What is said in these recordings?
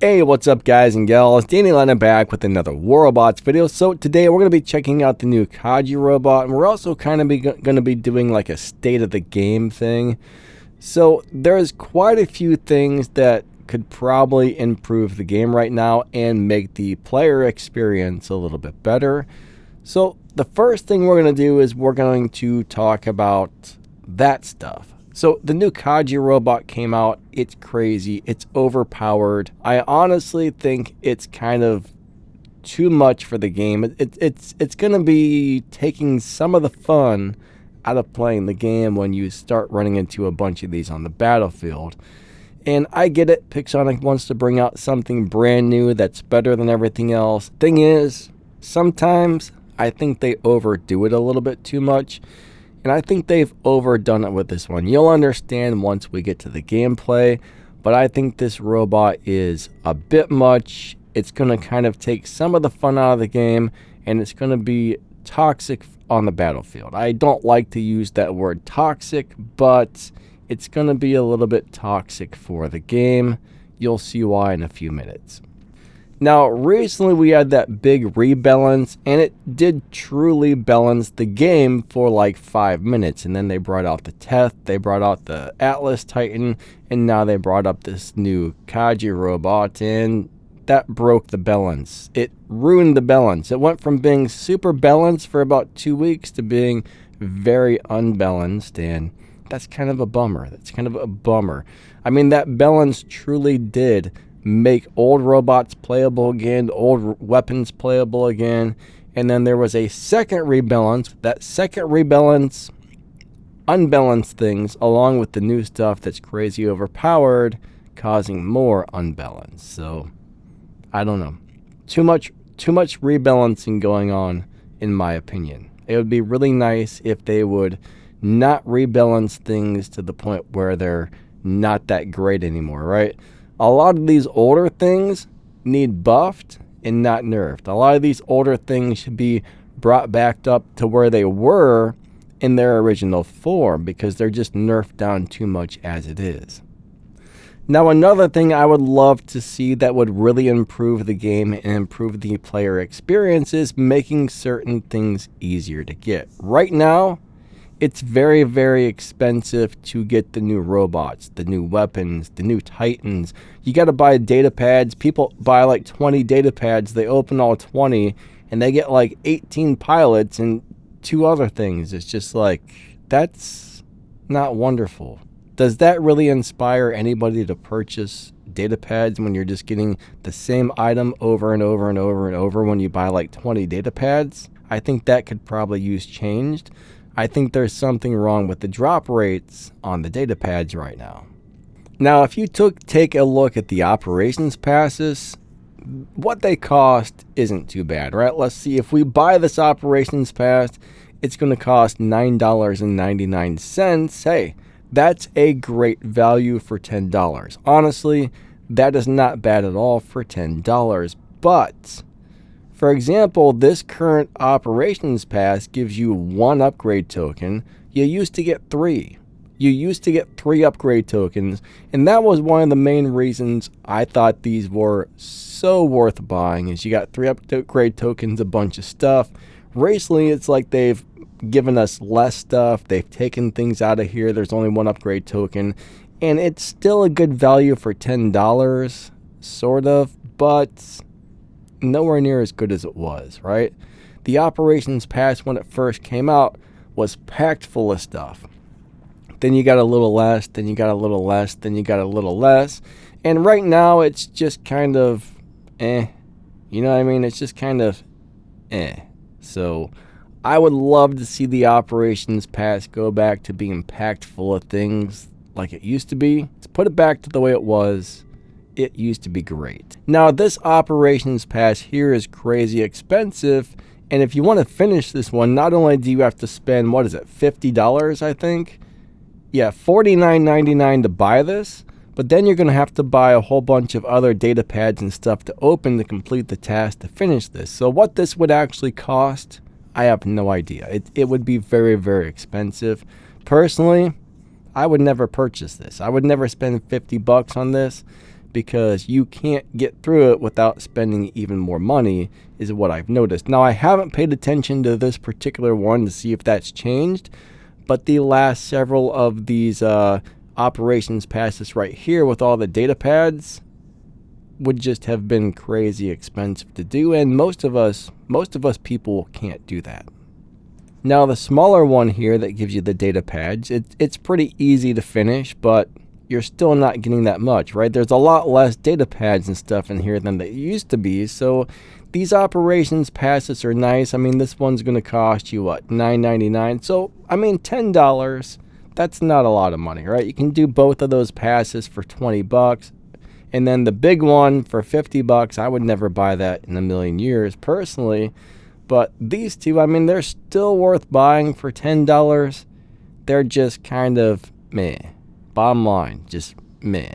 Hey, what's up guys and gals? Danny Lennon back with another War Robots video. So today we're going to be checking out the new Kaji robot, and we're also kind of going to be doing like a state of the game thing. So there's quite a few things that could probably improve the game right now and make the player experience a little bit better. So the first thing we're going to do is we're going to talk about that stuff. So the new Kaji robot came out. It's crazy. It's overpowered. I honestly think it's kind of too much for the game. It's going to be taking some of the fun out of playing the game when you start running into a bunch of these on the battlefield. And I get it. Pixonic wants to bring out something brand new that's better than everything else. Thing is, sometimes I think they overdo it a little bit too much. And I think they've overdone it with this one. You'll understand once we get to the gameplay, but I think this robot is a bit much. It's going to kind of take some of the fun out of the game, and it's going to be toxic on the battlefield. I don't like to use that word toxic, but it's going to be a little bit toxic for the game. You'll see why in a few minutes. Now, recently we had that big rebalance, and it did truly balance the game for like 5 minutes. And then they brought out the Teth, they brought out the Atlas Titan, and now they brought up this new Kaji robot, and that broke the balance. It ruined the balance. It went from being super balanced for about 2 weeks to being very unbalanced, and that's kind of a bummer. I mean, that balance truly did make old robots playable again, old weapons playable again, and then there was a second rebalance. That second rebalance unbalanced things along with the new stuff that's crazy overpowered, causing more unbalance. So I don't know, too much rebalancing going on, in my opinion. It would be really nice if they would not rebalance things to the point where they're not that great anymore, right? A lot of these older things need buffed and not nerfed. A lot of these older things should be brought back up to where they were in their original form, because they're just nerfed down too much as it is. Now, another thing I would love to see that would really improve the game and improve the player experience is making certain things easier to get. Right now, it's very, very expensive to get the new robots, the new weapons, the new Titans. You got to buy data pads. People buy like 20 data pads. They open all 20 and they get like 18 pilots and 2 other things. It's just like, that's not wonderful. Does that really inspire anybody to purchase data pads when you're just getting the same item over and over and over and over when you buy like 20 data pads? I think that could probably use changed. I think there's something wrong with the drop rates on the data pads right now. Now, if you take a look at the operations passes, what they cost isn't too bad, right? Let's see, if we buy this operations pass, it's going to cost $9.99. Hey, that's a great value for $10. Honestly, that is not bad at all for $10, but for example, this current operations pass gives you 1 upgrade token. You used to get 3. You used to get 3 upgrade tokens, and that was one of the main reasons I thought these were so worth buying, is you got 3 upgrade tokens, a bunch of stuff. Recently, it's like they've given us less stuff. They've taken things out of here. There's only 1 upgrade token, and it's still a good value for $10, sort of, but nowhere near as good as it was, right? The operations pass when it first came out was packed full of stuff. Then you got a little less, then you got a little less, then you got a little less, and right now it's just kind of you know what I mean? It's just kind of So I would love to see the operations pass go back to being packed full of things like it used to be. Let's put it back to the way it was. It used to be great. Now, this operations pass here is crazy expensive, and if you want to finish this one, not only do you have to spend, what is it, $50, I think? Yeah, $49.99 to buy this, but then you're going to have to buy a whole bunch of other data pads and stuff to open to complete the task to finish this. So what this would actually cost, I have no idea. It would be very, very expensive. Personally, I would never purchase this. I would never spend $50 on this, because you can't get through it without spending even more money, is what I've noticed. Now, I haven't paid attention to this particular one to see if that's changed, but the last several of these operations passes right here with all the data pads would just have been crazy expensive to do, and most of us people can't do that. Now, the smaller one here that gives you the data pads, it's pretty easy to finish, but you're still not getting that much, right? There's a lot less data pads and stuff in here than there used to be, so these operations passes are nice. I mean, this one's going to cost you, what, $9.99? So, I mean, $10, that's not a lot of money, right? You can do both of those passes for $20. And then the big one for $50, I would never buy that in a million years, personally. But these two, I mean, they're still worth buying for $10. They're just kind of meh. Bottom line, just meh.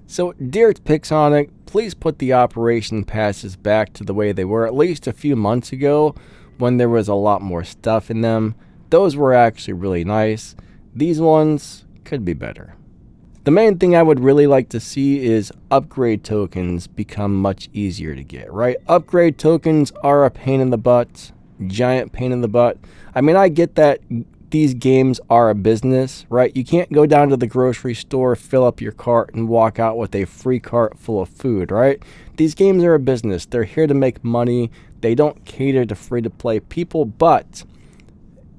So, dear Pixonic, please put the operation passes back to the way they were at least a few months ago when there was a lot more stuff in them. Those were actually really nice. These ones could be better. The main thing I would really like to see is upgrade tokens become much easier to get, right? Upgrade tokens are a pain in the butt, giant pain in the butt. I mean, I get that these games are a business, right? You can't go down to the grocery store, fill up your cart, and walk out with a free cart full of food, right? These games are a business. They're here to make money. They don't cater to free-to-play people, but,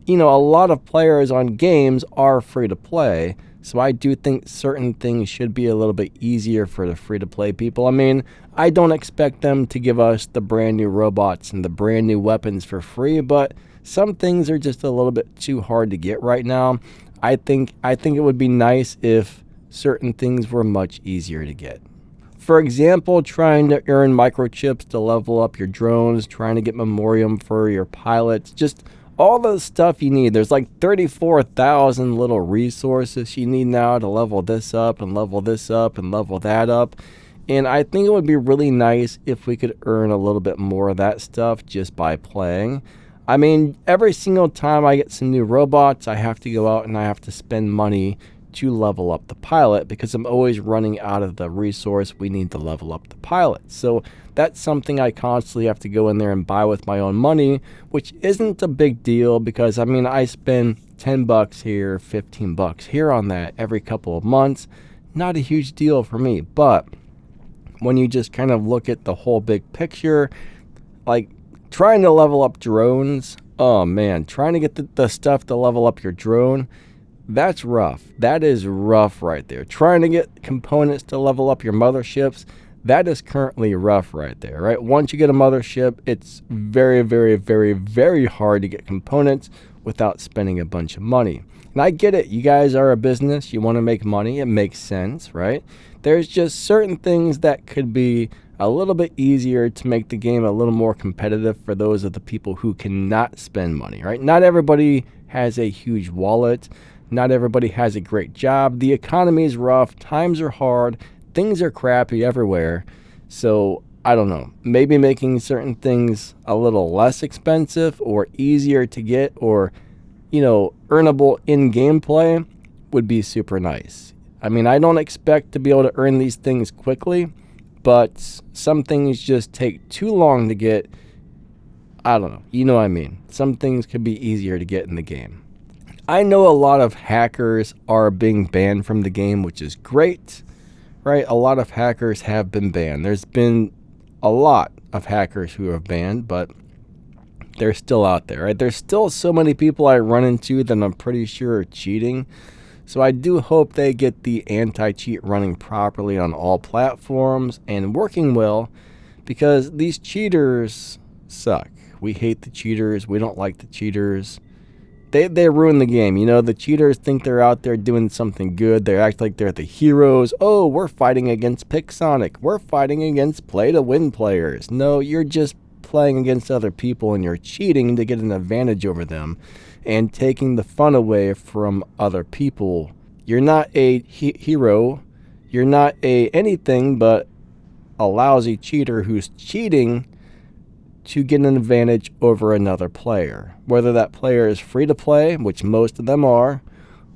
you know, a lot of players on games are free-to-play. So I do think certain things should be a little bit easier for the free-to-play people. I mean, I don't expect them to give us the brand new robots and the brand new weapons for free, but some things are just a little bit too hard to get right now. I think it would be nice if certain things were much easier to get. For example, trying to earn microchips to level up your drones, trying to get memoriam for your pilots, just all the stuff you need. There's like 34,000 little resources you need now to level this up and level this up and level that up. And I think it would be really nice if we could earn a little bit more of that stuff just by playing. I mean, every single time I get some new robots, I have to go out and I have to spend money to level up the pilot because I'm always running out of the resource we need to level up the pilot. So that's something I constantly have to go in there and buy with my own money, which isn't a big deal because, I mean, I spend $10 here, $15 here on that every couple of months. Not a huge deal for me, but when you just kind of look at the whole big picture, like trying to level up drones, oh man, trying to get the stuff to level up your drone, that's rough. That is rough right there. Trying to get components to level up your motherships, that is currently rough right there, right? Once you get a mothership, it's very, very, very, very hard to get components without spending a bunch of money. And I get it. You guys are a business. You want to make money. It makes sense, right? There's just certain things that could be a little bit easier to make the game a little more competitive for those of the people who cannot spend money, right? Not everybody has a huge wallet. Not everybody has a great job. The economy is rough. Times are hard. Things are crappy everywhere. So, I don't know. Maybe making certain things a little less expensive or easier to get or, you know, earnable in gameplay would be super nice. I mean, I don't expect to be able to earn these things quickly, but some things just take too long to get. I don't know. You know what I mean. Some things could be easier to get in the game. I know a lot of hackers are being banned from the game, which is great, right? A lot of hackers have been banned. There's been a lot of hackers who have banned, but they're still out there, right? There's still so many people I run into that I'm pretty sure are cheating. So I do hope they get the anti-cheat running properly on all platforms and working well, because these cheaters suck. We hate the cheaters. We don't like the cheaters. They ruin the game. You know, the cheaters think they're out there doing something good. They act like they're the heroes. Oh, we're fighting against Pixonic. We're fighting against play-to-win players. No, you're just playing against other people and you're cheating to get an advantage over them and taking the fun away from other people. You're not a hero. You're not a anything but a lousy cheater who's cheating to get an advantage over another player. Whether that player is free to play, which most of them are,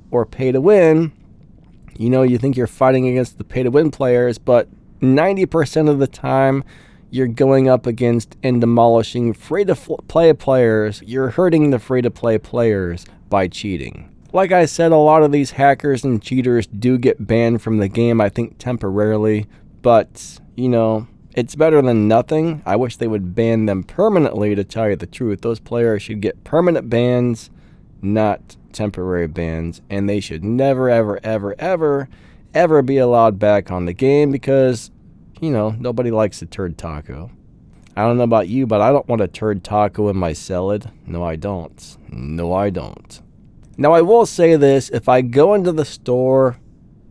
or pay to win, You know, you think you're fighting against the pay-to-win players, but 90% of the time, you're going up against and demolishing free-to-play players. You're hurting the free-to-play players by cheating. Like I said, a lot of these hackers and cheaters do get banned from the game, I think temporarily, but, you know, it's better than nothing. I wish they would ban them permanently, to tell you the truth. Those players should get permanent bans, not temporary bans, and they should never, ever, ever, ever, ever be allowed back on the game because, you know, nobody likes a turd taco. I don't know about you, but I don't want a turd taco in my salad. No, I don't. No, I don't. Now, I will say this. If I go into the store,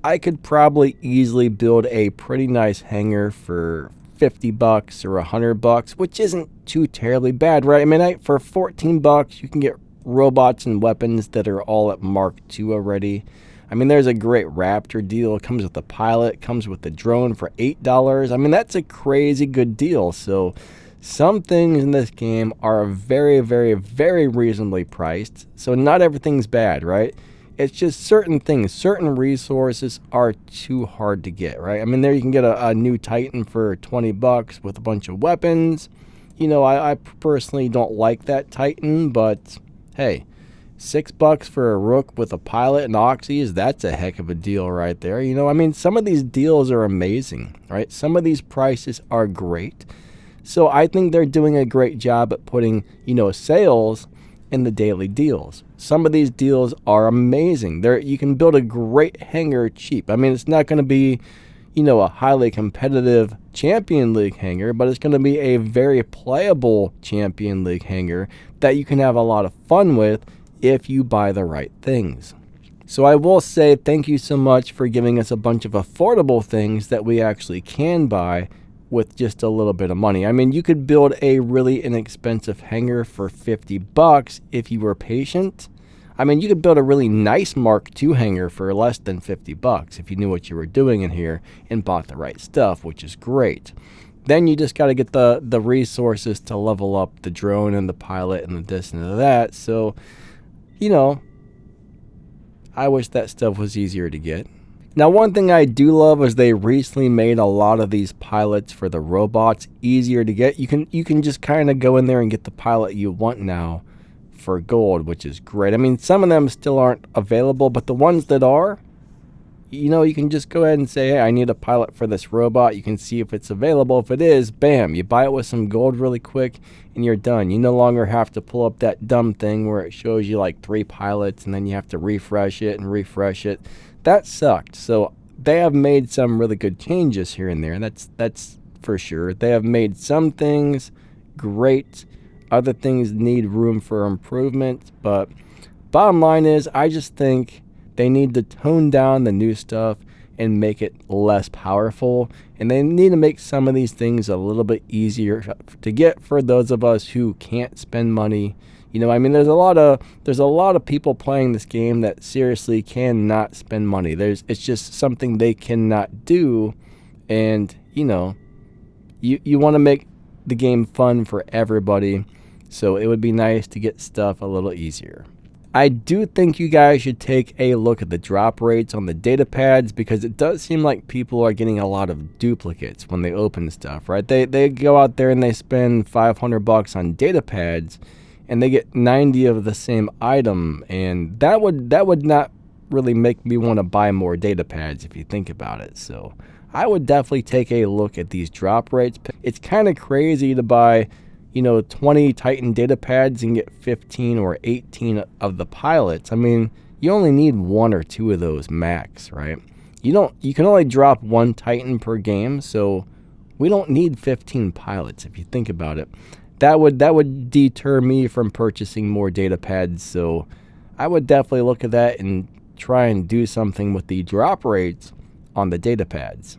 I could probably easily build a pretty nice hanger for $50 or $100, which isn't too terribly bad, right? I mean, for $14, you can get robots and weapons that are all at Mark II already. I mean, there's a great Raptor deal. It comes with the pilot, comes with the drone for $8. I mean, that's a crazy good deal. So some things in this game are very, very, very reasonably priced. So not everything's bad, right? It's just certain things, certain resources are too hard to get, right? I mean, there you can get a new Titan for $20 with a bunch of weapons. You know, I personally don't like that Titan, but hey, $6 for a Rook with a pilot and Oxys, that's a heck of a deal right there. You know, I mean, some of these deals are amazing, right? Some of these prices are great. So I think they're doing a great job at putting, you know, sales in the daily deals. Some of these deals are amazing. You can build a great hanger cheap. I mean, it's not going to be, you know, a highly competitive Champion League hanger, but it's going to be a very playable Champion League hanger that you can have a lot of fun with if you buy the right things. So I will say thank you so much for giving us a bunch of affordable things that we actually can buy with just a little bit of money. I mean, you could build a really inexpensive hanger for $50 if you were patient. I mean, you could build a really nice Mark II hanger for less than $50 if you knew what you were doing in here and bought the right stuff, which is great. Then you just got to get the resources to level up the drone and the pilot and the this and the that. So, you know, I wish that stuff was easier to get. Now, one thing I do love is they recently made a lot of these pilots for the robots easier to get. You can just kind of go in there and get the pilot you want now for gold, which is great. I mean, some of them still aren't available, but the ones that are, you know, you can just go ahead and say, hey, I need a pilot for this robot. You can see if it's available. If it is, bam, you buy it with some gold really quick and you're done. You no longer have to pull up that dumb thing where it shows you like 3 pilots and then you have to refresh it and refresh it. That sucked. So they have made some really good changes here and there. That's for sure. They have made some things great. Other things need room for improvement. But bottom line is, I just think they need to tone down the new stuff and make it less powerful. And they need to make some of these things a little bit easier to get for those of us who can't spend money. You know, I mean, there's a lot of people playing this game that seriously cannot spend money. It's just something they cannot do, and you know, you want to make the game fun for everybody. So it would be nice to get stuff a little easier. I do think you guys should take a look at the drop rates on the data pads, because it does seem like people are getting a lot of duplicates when they open stuff, right? They go out there and they spend $500 on data pads, and they get 90 of the same item, and that would not really make me want to buy more data pads if you think about it. So I would definitely take a look at these drop rates. It's kind of crazy to buy, you know, 20 Titan data pads and get 15 or 18 of the pilots. I mean, you only need 1 or 2 of those max, right? You can only drop 1 Titan per game, so we don't need 15 pilots if you think about it. That would deter me from purchasing more data pads, so I would definitely look at that and try and do something with the drop rates on the data pads.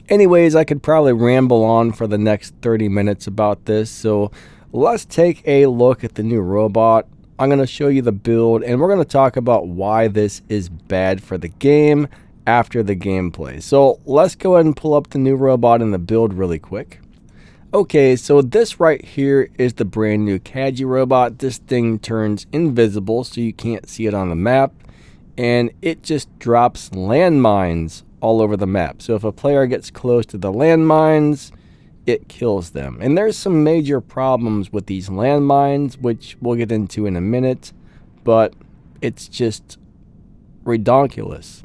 Anyways, I could probably ramble on for the next 30 minutes about this, so let's take a look at the new robot. I'm going to show you the build, and we're going to talk about why this is bad for the game after the gameplay. So let's go ahead and pull up the new robot and the build really quick. Okay, so this right here is the brand new Kaji robot. This thing turns invisible, so you can't see it on the map. and it just drops landmines all over the map. So if a player gets close to the landmines, it kills them. And there's some major problems with these landmines, which we'll get into in a minute, but it's just redonkulous.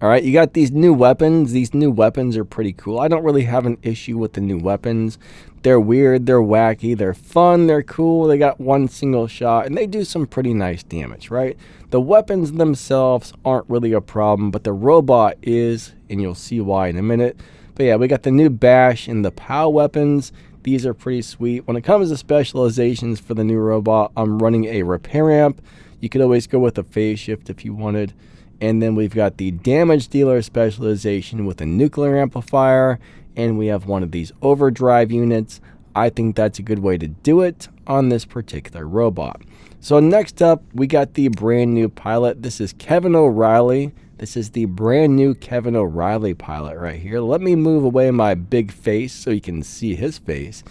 Alright, you got these new weapons. These new weapons are pretty cool. I don't really have an issue with the new weapons. They're weird, they're wacky, they're fun, they're cool. They got one single shot, and they do some pretty nice damage, right? The weapons themselves aren't really a problem, but the robot is, and you'll see why in a minute. But yeah, we got the new bash and the POW weapons. These are pretty sweet. When it comes to specializations for the new robot, I'm running a repair amp. You could always go with a phase shift if you wanted. And then we've got the damage dealer specialization with a nuclear amplifier. And we have one of these overdrive units. I think that's a good way to do it on this particular robot. So next up, we got the brand new pilot. This is Kevin O'Reilly. This is the brand new Kevin O'Reilly pilot right here. Let me move away my big face so you can see his face.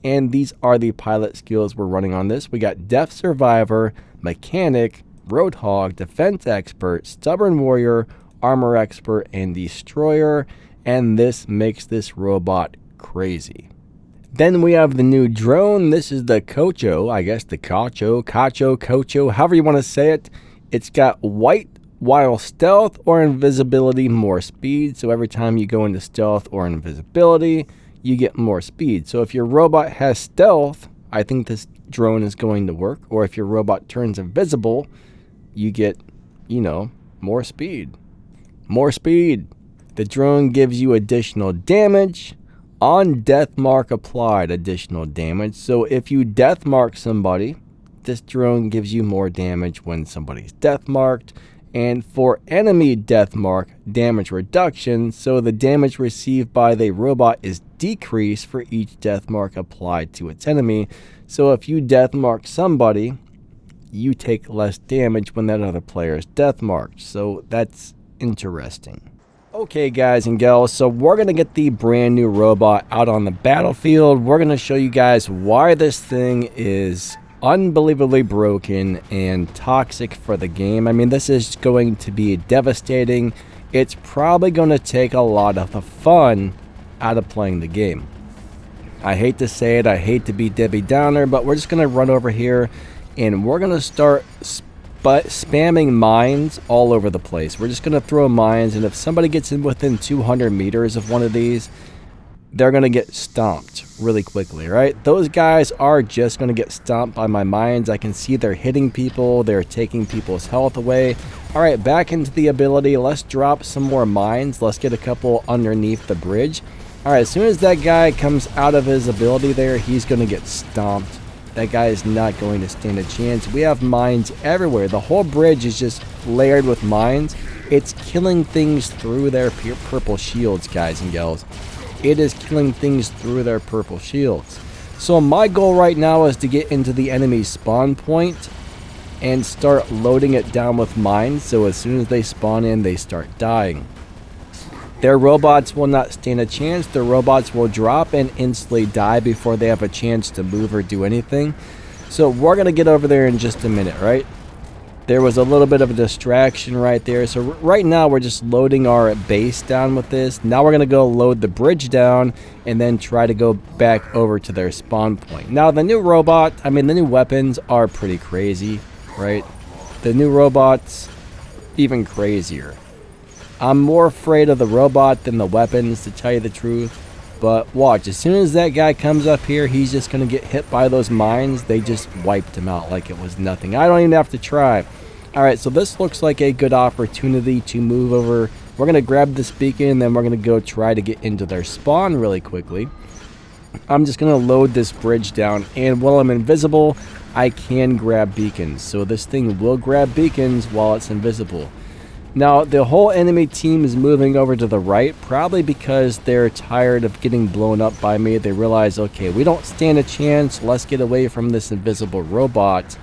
And these are the pilot skills we're running on this. We got Deaf Survivor, Mechanic, Roadhog, Defense Expert, Stubborn Warrior, Armor Expert, and Destroyer. And this makes this robot crazy. Then we have the new drone. This is the Kocho, I guess the Kocho, however you want to say it. It's got white while stealth or invisibility, more speed. So every time you go into stealth or invisibility, you get more speed. So if your robot has stealth, I think this drone is going to work. Or if your robot turns invisible, you get, more speed. More speed. The drone gives you additional damage. On death mark applied, additional damage. So if you death mark somebody, this drone gives you more damage when somebody's death marked. And for enemy death mark, damage reduction, so the damage received by the robot is decreased for each death mark applied to its enemy. So if you death mark somebody, you take less damage when that other player is death marked. So that's interesting. Okay guys and gals, so we're going to get the brand new robot out on the battlefield. We're going to show you guys why this thing is unbelievably broken and toxic for the game. I mean, this is going to be devastating. It's probably going to take a lot of the fun out of playing the game. I hate to say it, I hate to be Debbie Downer, but we're just going to run over here and we're going to start spamming mines all over the place. We're just going to throw mines, and if somebody gets in within 200 meters of one of these, they're going to get stomped really quickly, right? Those guys are just going to get stomped by my mines. I can see they're hitting people. They're taking people's health away. All right, back into the ability. Let's drop some more mines. Let's get a couple underneath the bridge. All right, as soon as that guy comes out of his ability there, he's going to get stomped. That guy is not going to stand a chance. We have mines everywhere. The whole bridge is just layered with mines. It's killing things through their purple shields, guys and gals. It is killing things through their purple shields. So my goal right now is to get into the enemy spawn point and start loading it down with mines, so as soon as they spawn in, they start dying. Their robots will not stand a chance. Their robots will drop and instantly die before they have a chance to move or do anything. So we're going to get over there in just a minute, right? There was a little bit of a distraction right there. So right now we're just loading our base down with this. Now we're going to go load the bridge down and then try to go back over to their spawn point. Now the new robot, the new weapons are pretty crazy, right? The new robots, even crazier. I'm more afraid of the robot than the weapons, to tell you the truth. But watch, as soon as that guy comes up here, he's just going to get hit by those mines. They just wiped him out like it was nothing. I don't even have to try. Alright, so this looks like a good opportunity to move over. We're going to grab this beacon, and then we're going to go try to get into their spawn really quickly. I'm just going to load this bridge down, and while I'm invisible, I can grab beacons. So this thing will grab beacons while it's invisible. Now, the whole enemy team is moving over to the right, probably because they're tired of getting blown up by me. They realize, okay, we don't stand a chance. Let's get away from this invisible robot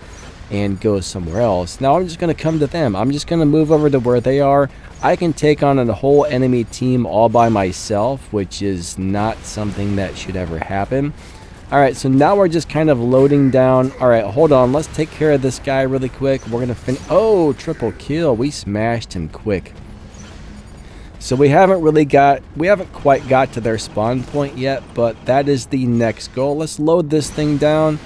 and go somewhere else. Now, I'm just going to come to them. I'm just going to move over to where they are. I can take on a whole enemy team all by myself, which is not something that should ever happen. Alright, so now we're just kind of loading down. Alright, hold on. Let's take care of this guy really quick. We're going to finish. Oh, triple kill. We smashed him quick. So we haven't quite got to their spawn point yet, but that is the next goal. Let's load this thing down.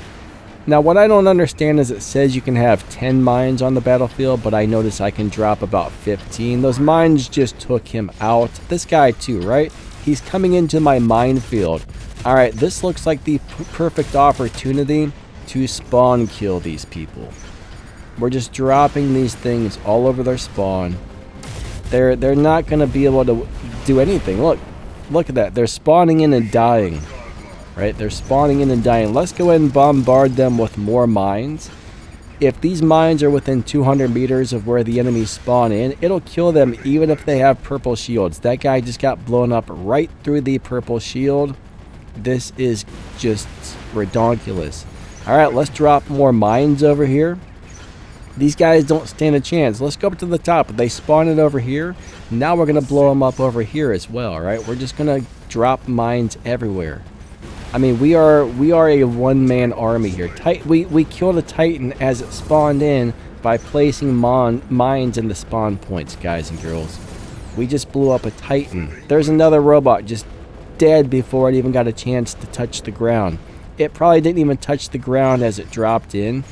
Now, what I don't understand is it says you can have 10 mines on the battlefield, but I notice I can drop about 15. Those mines just took him out. This guy too, right? He's coming into my minefield. Alright, this looks like the perfect opportunity to spawn kill these people. We're just dropping these things all over their spawn. They're not going to be able to do anything. Look at that. They're spawning in and dying. Right? They're spawning in and dying. Let's go ahead and bombard them with more mines. If these mines are within 200 meters of where the enemies spawn in, it'll kill them even if they have purple shields. That guy just got blown up right through the purple shield. This is just ridiculous. Alright, let's drop more mines over here. These guys don't stand a chance. Let's go up to the top. They spawn it over here. Now we're going to blow them up over here as well, right? We're just going to drop mines everywhere. I mean, we are a one-man army here. We killed a Titan as it spawned in by placing mines in the spawn points, guys and girls. We just blew up a Titan. There's another robot just dead before it even got a chance to touch the ground. It probably didn't even touch the ground as it dropped in.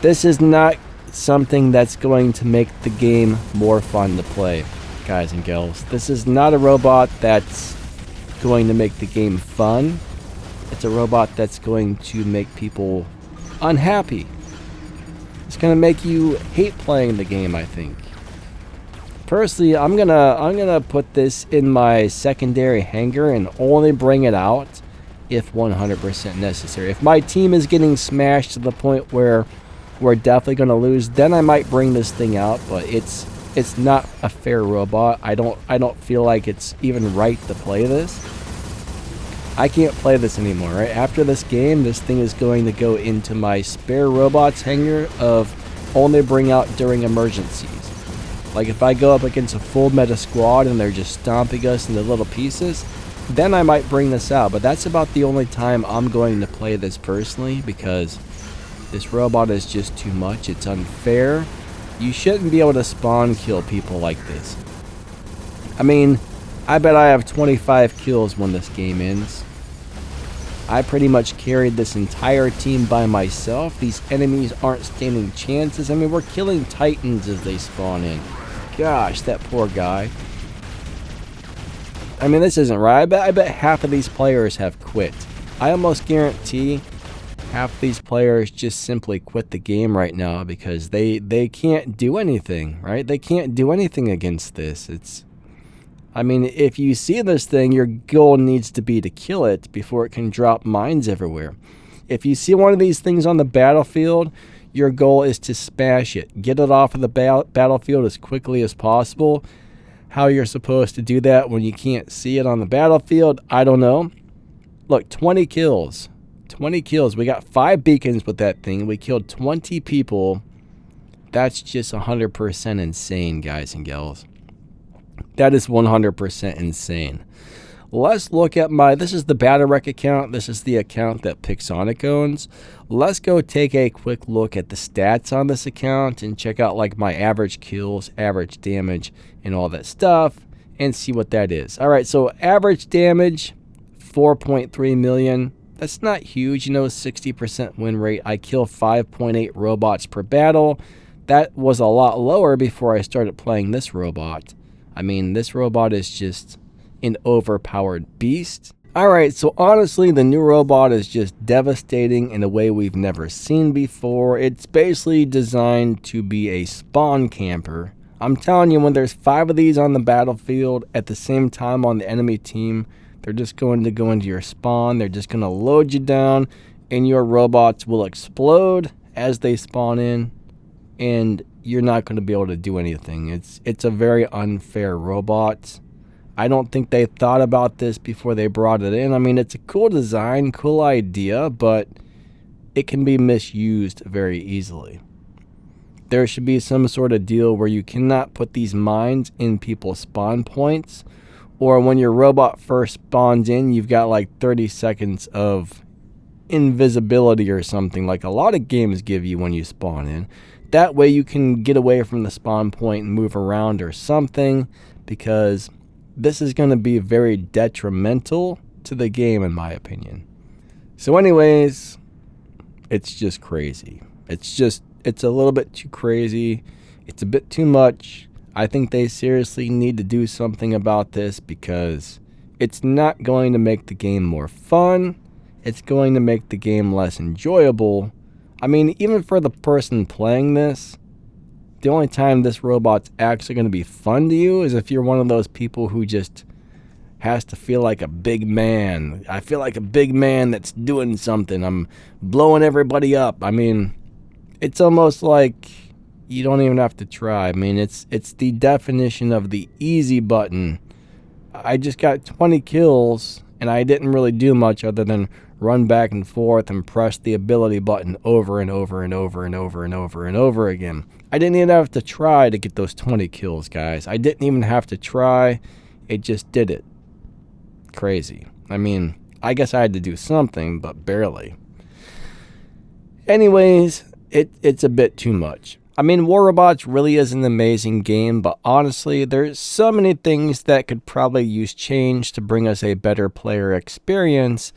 This is not something that's going to make the game more fun to play, guys and girls. This is not a robot that's going to make the game fun. It's a robot that's going to make people unhappy. It's going to make you hate playing the game, I think. Personally, I'm gonna put this in my secondary hangar and only bring it out if 100% necessary. If my team is getting smashed to the point where we're definitely going to lose, then I might bring this thing out, but it's not a fair robot. I don't feel like it's even right to play this. I can't play this anymore, right? After this game, this thing is going to go into my spare robots hangar of only bring out during emergencies. Like if I go up against a full meta squad and they're just stomping us into little pieces, then I might bring this out. But that's about the only time I'm going to play this personally, because this robot is just too much. It's unfair. You shouldn't be able to spawn kill people like this. I mean, I bet I have 25 kills when this game ends. I pretty much carried this entire team by myself. These enemies aren't standing chances. I mean, we're killing Titans as they spawn in. Gosh, that poor guy. I mean, this isn't right. I bet half of these players have quit. I almost guarantee half these players just simply quit the game right now because they can't do anything, right? They can't do anything against this. I mean, if you see this thing, your goal needs to be to kill it before it can drop mines everywhere. If you see one of these things on the battlefield, your goal is to smash it. Get it off of the battlefield as quickly as possible. How you're supposed to do that when you can't see it on the battlefield, I don't know. Look, 20 kills. 20 kills. We got 5 beacons with that thing. We killed 20 people. That's just 100% insane, guys and gals. That is 100% insane. Let's look at this is the Battle Wreck account. This is the account that Pixonic owns. Let's go take a quick look at the stats on this account and check out like my average kills, average damage, and all that stuff, and see what that is. All right, so average damage, 4.3 million. That's not huge, you know, 60% win rate. I kill 5.8 robots per battle. That was a lot lower before I started playing this robot. I mean, this robot is just an overpowered beast. Alright, so honestly, the new robot is just devastating in a way we've never seen before. It's basically designed to be a spawn camper. I'm telling you, when there's 5 of these on the battlefield at the same time on the enemy team, they're just going to go into your spawn. They're just going to load you down, and your robots will explode as they spawn in, and you're not going to be able to do anything. It's a very unfair robot. I don't think they thought about this before they brought it in. I mean, it's a cool design, cool idea, but it can be misused very easily. There should be some sort of deal where you cannot put these mines in people's spawn points, Or when your robot first spawns in, you've got like 30 seconds of invisibility or something like a lot of games give you when you spawn in. That way you can get away from the spawn point and move around or something, because this is going to be very detrimental to the game in my opinion. So anyways, it's just crazy. It's a little bit too crazy. It's a bit too much. I think they seriously need to do something about this, because it's not going to make the game more fun. It's going to make the game less enjoyable. I mean, even for the person playing this, the only time this robot's actually going to be fun to you is if you're one of those people who just has to feel like a big man. I feel like a big man that's doing something. I'm blowing everybody up. I mean, it's almost like you don't even have to try. I mean, it's the definition of the easy button. I just got 20 kills, and I didn't really do much other than run back and forth and press the ability button over and over and over and over and over and over again. I didn't even have to try to get those 20 kills, guys. I didn't even have to try. It just did it. Crazy. I mean, I guess I had to do something, but barely. Anyways, it's a bit too much. I mean, War Robots really is an amazing game, but honestly, there's so many things that could probably use change to bring us a better player experience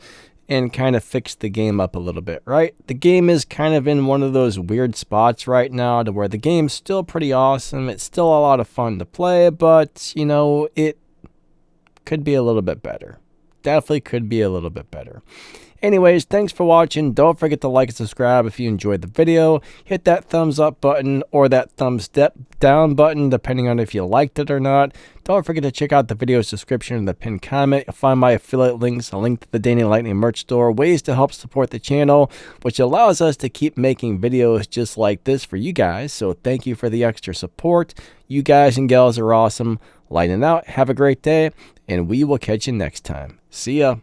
and kind of fix the game up a little bit, right? The game is kind of in one of those weird spots right now to where the game's still pretty awesome. It's still a lot of fun to play, but, you know, it could be a little bit better. Definitely could be a little bit better. Anyways, thanks for watching. Don't forget to like and subscribe if you enjoyed the video. Hit that thumbs up button or that thumbs down button, depending on if you liked it or not. Don't forget to check out the video's description in the pinned comment. You'll find my affiliate links, a link to the Danny Lightning merch store, ways to help support the channel, which allows us to keep making videos just like this for you guys. So thank you for the extra support. You guys and gals are awesome. Lightning out. Have a great day, and we will catch you next time. See ya.